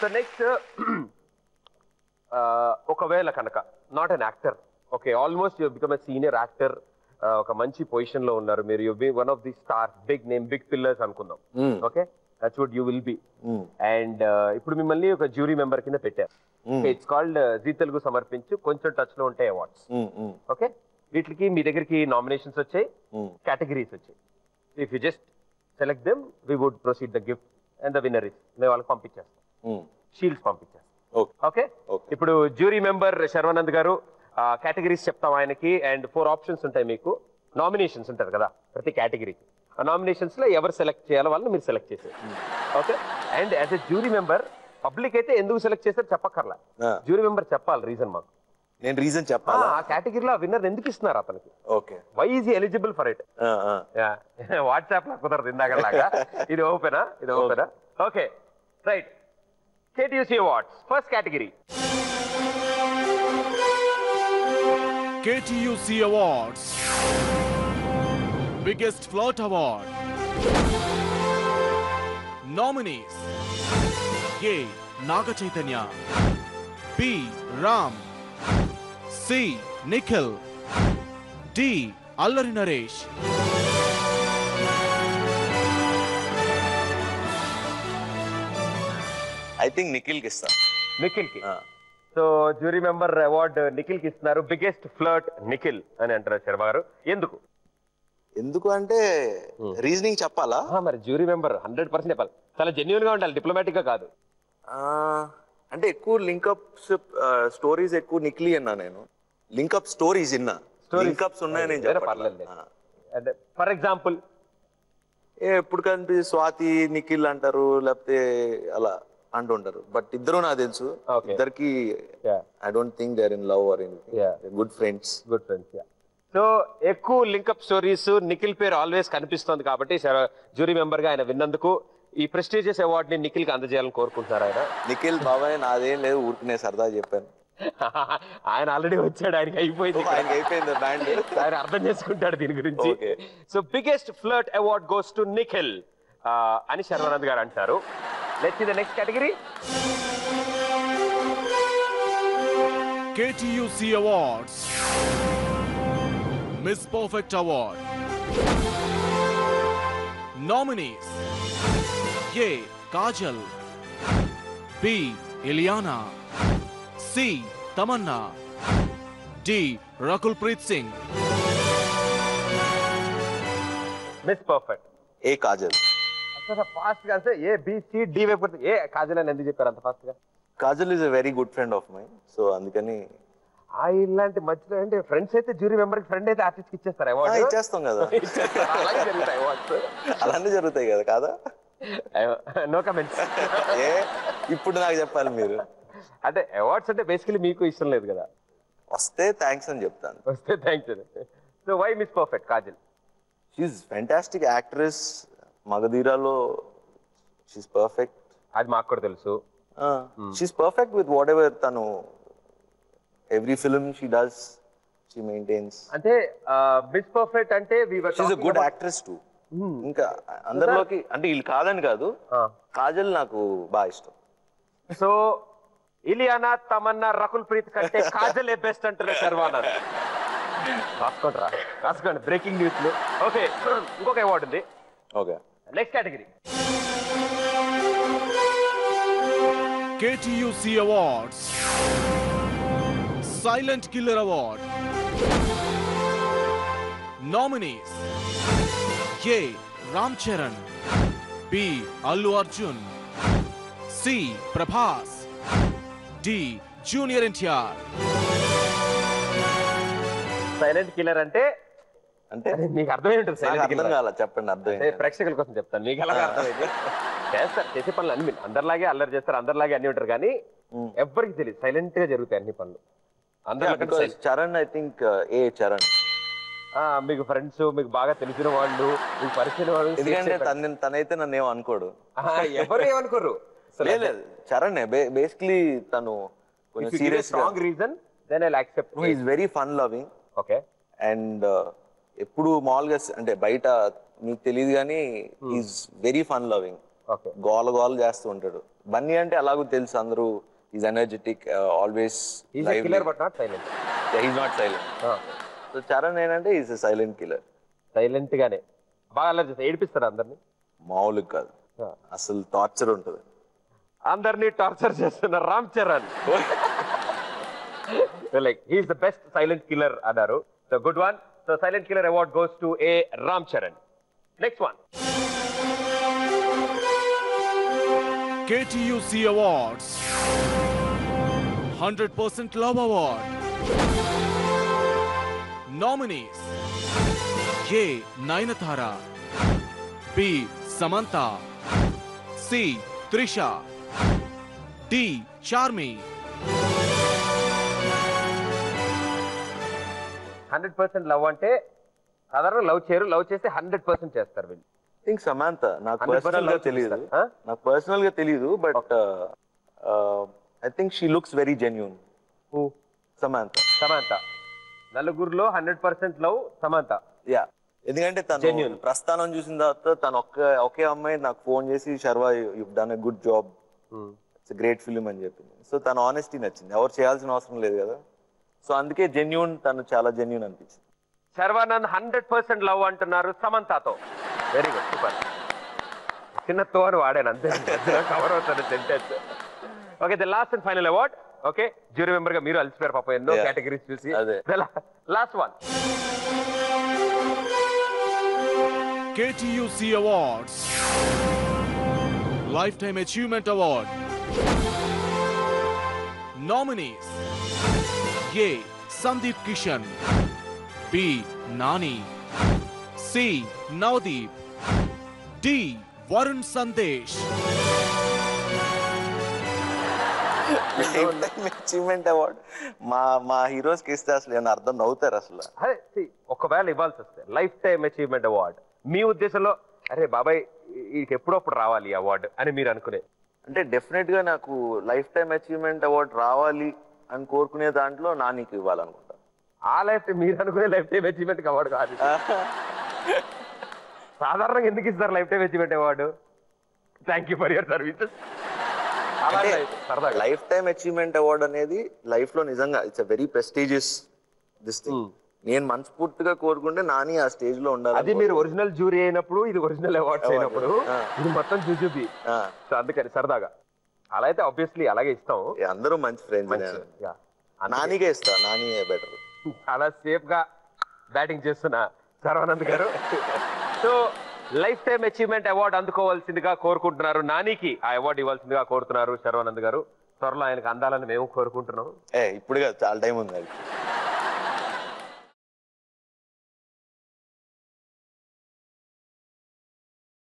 So next ఒకవేళ కనుక not an actor, okay, almost you become a senior actor, ఒక మంచి పొజిషన్ లో ఉన్నారు మీరు, you be one of the star, big name, big pillars అనుకుందాం, okay, that's what you will be. And ఇప్పుడు మిమ్మల్ని ఒక జ్యూరీ మెంబర్ కింద పెట్టారు. ఇట్స్ కాల్డ్ జీ తెలుగు సమర్పించు కొంచెం టచ్ లో ఉంటాయి అవార్డ్స్. ఓకే, వీటికి మీ దగ్గరికి నామినేషన్స్ వచ్చాయి, కేటగిరీస్ వచ్చాయి. If you just select them we would proceed the gift and the winner is, మేము వాళ్ళకి పంపించేస్తాం, షీల్డ్స్ పంపించేస్తాం. ఓకే, ఇప్పుడు జ్యూరీ మెంబర్ శర్వానంద్ గారు కేటగిరీస్ చెప్తాం ఆయనకి, అండ్ 4 ఆప్షన్స్ ఉంటాయి మీకు. నామినేషన్స్ ఉంటారు కదా ప్రతి కేటగిరీకి, ఆ నామినేషన్స్ లో ఎవరు సెలెక్ట్ చేయాలో వాళ్ళని మీరు సెలెక్ట్ చేశారు. Okay, and as a jury member public అయితే ఎందుకు సెలెక్ట్ చేశారు చెప్పక్కర్లా, జ్యూరీ మెంబర్ చెప్పాలి రీజన్ మాకు. నేను రీజన్ చెప్పాలా? ఆ కేటగిరీలో విన్నర్ ఎందుకు ఇస్తున్నారు అతనికి, okay, why is eligible for it. WhatsApp లో కుదరదు ఇందాకలాగా, ఇది ఓపెనా, ఇది ఓపెనా. Okay right, KTUC awards first category. KTUC Awards Biggest Float Award. Nominees: A. Naga Chaitanya, B. Ram, C. Nikhil, D. Allari Naresh. I think Nikhil కి ఇస్తా. నిఖిల్ కి. So jury member award Nikhil కి ఇస్తున్నారు. బిగ్గెస్ట్ ఫ్లర్ట్ నిఖిల్ అని అంటారు శర్మ గారు, ఎందుకు? ఎందుకు అంటే రీజనింగ్ చెప్పాలా? మరి జ్యూరీ మెంబర్ 100% చెప్పాలి, చాలా జెన్యున్ గా ఉండాలి, డిప్లొమాటిక్ గా కాదు. అంటే ఎక్కువ లింకప్స్ స్టోరీస్ ఎక్కువ నిఖిల్ అన్నా, నేను లింకప్ స్టోరీస్ ఇన్నా, లింకప్స్ ఉన్నాయని నేను చెప్పట్లేదు. ఫర్ ఎగ్జాంపుల్ ఎప్పుడు కనిపి స్వాతి నిఖిల్ అంటారు, లేకపోతే అలా అంటుంటారు, బట్ ఇద్దరు నాకు తెలుసు, ఇద్దరికి I don't think they are in love or anything, good friends. So ఎక్కువ లింకప్ స్టోరీస్ నిఖిల్ పేరు ఆల్వేస్ కనిపిస్తుంది కాబట్టి జ్యూరీ మెంబర్ గా ఆయన విన్నందుకు ఈ ప్రెస్టీజియస్ అవార్డ్ ని నిఖిల్ కి అందజేయాలని కోరుకుంటున్నారు ఆయన. నిఖిల్ బాబాయ్ నాదేం లేదు, ఊరికి సరదా చెప్పాను. ఆయన ఆల్రెడీ వచ్చాడు, ఆయనకి అయిపోయింది, ఆయనకి అయిపోయింది బ్యాండ్, ఆయన అర్థం చేసుకుంటాడు దీని గురించి. So biggest flirt award goes to Nikhil అని శర్వానంద్ గారు అంటారు. Let's see the next category. KTUC Awards Miss Perfect Award. Nominees: A. Kajal, B. Ileana, C. Tamanna, D. Rakulpreet Singh. Miss perfect a Kajal. Fast గా అంటే ABCD వైపు ఏ కాజల్ అని ఎందుకు చెప్పారు అంత ఫాస్ట్ గా? Kajal is a very good friend of mine, so అందుకని. ఇలాంటి మధ్యలో అంటే ఫ్రెండ్స్ అయితే జ్యూరీ మెంబర్ కి, ఫ్రెండ్ అయితే ఆర్టిస్ట్ కి ఇచ్చేస్తారు అవార్డు. ఇచ్చేస్తాం కదా, అలాగే జరుగుతాయి అవార్డ్స్, అలానే జరుగుతాయి కదా, కాదా? No comments. ఇప్పుడు నాకు చెప్పాలి మీరు. అంటే అవార్డ్స్ అంటే బేసికలీ మీకు ఇష్టం లేదు కదా? వస్తే థ్యాంక్స్ అని చెప్తాను. వస్తే thanks. So why miss perfect Kajal? She's fantastic actress, మగధీరాలో షీఈ్ పర్ఫెక్ట్. అది మాకు కూడా తెలుసు. She's perfect with whatever తను, every film she does, she maintains. అంటే మిస్ పర్ఫెక్ట్ అంటే she's a good actress too. ఇంకా అందరిలోకి అంటే వీళ్ళు కాదని కాదు, కాజల్ నాకు బాగా ఇష్టం. సో ఇలియానా, తమన్నా, రకుల్ ప్రీత్ కంటే కాజల్ బెస్ట్ అంటారు శర్వానంద్. రాసుకోండి రాసుకోండి, బ్రేకింగ్ న్యూస్. ఓకే, ఇంకొక అవార్డు ఉంది. Okay, next category. KTUC Awards Silent Killer Award. Nominees: A. Ram Charan, B. Allu Arjun, C. Prabhas, D. Junior NTR. Silent killer అంటే అంటే మీకు అర్థమై ఉంటుంది. అర్థం కాల, చెప్పండి అర్థం. ప్రేక్షకుల కోసం చెప్తాను, మీకు ఎలాగ అర్థమైంది. చేస్తారు, చేసే పనులు అన్ని అందరిలాగే అల్లరి చేస్తారు, అందరిలాగే అన్ని ఉంటారు, కానీ ఎవరికి తెలియదు సైలెంట్ గా జరుగుతాయి అన్ని పనులు. చరణ్, ఐ థింక్ ఏ చరణ్. మీకు ఫ్రెండ్స్, మీకు బాగా తెలిసిన వాళ్ళు, మీకు పరిచయం వాళ్ళు, ఎందుకంటే తనైతే నన్ను ఏమో అనుకోడు, ఎవరు ఏమనుకోరు. లేదు చరణ్ బేసిక్లీ తను కొంచెం serious. Strong reason, then I will accept. He is very fun loving. Okay, and ఎప్పుడు మామూలుగా అంటే బయట మీకు తెలియదు కానీ ఈజ్ వెరీ ఫన్ లవింగ్. గోల గోల చేస్తూ ఉంటాడు, బన్నీ అంటే అలాగూ తెలుసు అందరూ, is energetic, always killer but not silent. Is not silent. So Charan ఏంటంటే ఈజ్ సైలెంట్ కిల్లర్. సైలెంట్ గానే బాగా అల్లరి చేస్తారు, ఏడిపిస్తారు అందరినీ. మామూలుగా కాదు, అసలు టార్చర్ ఉంటుంది. అందరినీ టార్చర్ చేస్తున్న Ram Charan like he's the best silent killer అన్నారు. So good one. So silent killer award goes to a Ram Charan. Next one, KTUC Awards 100% Love Award. Nominees: A. Nayanthara, B. Samantha, C. Trisha, D. Charmi. 100% love అంటే సాధారణ love చేయరు, love చేస్తే 100% చేస్తారు వీళ్ళు. Think Samantha. నాకు personal గా తెలియదు but I think she looks very genuine. Samantha. నలుగురులో 100% లవ్ సమాంత. యా, ఎందుకంటే తను ప్రస్థానం చూసిన తర్వాత తను ఒకే అమ్మాయి నాకు ఫోన్ చేసి Sharwa you done a good job, it's great film అని చెప్పింది. సో తన ఆనెస్టీ నచ్చింది, ఎవరు చేయాల్సిన అవసరం లేదు కదా. సో అందుకే జెన్యూన్, తను చాలా జెన్యూన్ అనిపించింది. శర్వానంద్ 100% లవ్ అంటున్నారు సమంతతో. Very good, super. చిన్నతో అని వాడాను అంతే, కవర్ అవుతాను sentence. Okay, the last and final award. Okay, jury member గా మీరు అలసిపోయారు పాప ఎన్నో కేటగిరీస్ చూసి. Last one, KTUC Awards Lifetime Achievement Award. Nominees: A. Sandeep Kishan, B. Nani, C. Navdeep, D. Varun Sandesh. Achievement award మా heroes కి ఇస్తే అసలు ఏమన్నా అర్థం నవ్వుతారు అసలు. ఒకవేళ ఇవ్వాల్సి వస్తే లైఫ్ టైమ్ అచీవ్మెంట్ అవార్డ్ మీ ఉద్దేశంలో, అరే బాబాయ్ ఇది ఎప్పుడప్పుడు రావాలి అవార్డు అని మీరు అనుకునే? అంటే డెఫినెట్ గా నాకు లైఫ్ టైమ్ అచీవ్మెంట్ అవార్డ్ రావాలి అని కోరుకునే దాంట్లో నానికి ఇవ్వాలనుకుంటా. ఆ లైఫ్ మీరు అనుకునే లైఫ్ టైమ్ అచీవ్మెంట్ అవార్డు కాదు. సాధారణంగా ఎందుకు ఇస్తారు life time achievement award? Thank you for your services. Life time achievement award అనేది లైఫ్ లో నిజంగా it's very prestigious this thing. నేను మనస్ఫూర్తిగా కోరుకుంటే నాని ఆ స్టేజ్ లో ఉండాలి. అది మీరు ఒరిజినల్ జ్యూరీ అయినప్పుడు, ఇది ఒరిజినల్ అవార్డ్స్ అయినప్పుడు, ఇది మొత్తం జూజుబి. అందుకని సరదాగా అలా అయితే ఆబ్వియస్లీ అలాగే ఇస్తాం. అందరూ మంచి ఫ్రెండ్స్, నానికే ఇస్తా. నాని బెటర్. చాలా సేఫ్ గా బ్యాటింగ్ చేస్తున్న Sharwanand garu. So lifetime achievement award అందుకోవాల్సిందిగా కోరుకుంటున్నారు. నానికి ఆ అవార్డు ఇవ్వాల్సిందిగా కోరుతున్నారు శర్వానంద్ గారు. త్వరలో ఆయనకు అందాలని మేము కోరుకుంటున్నాం. ఇప్పుడు చాలా టైం ఉంది.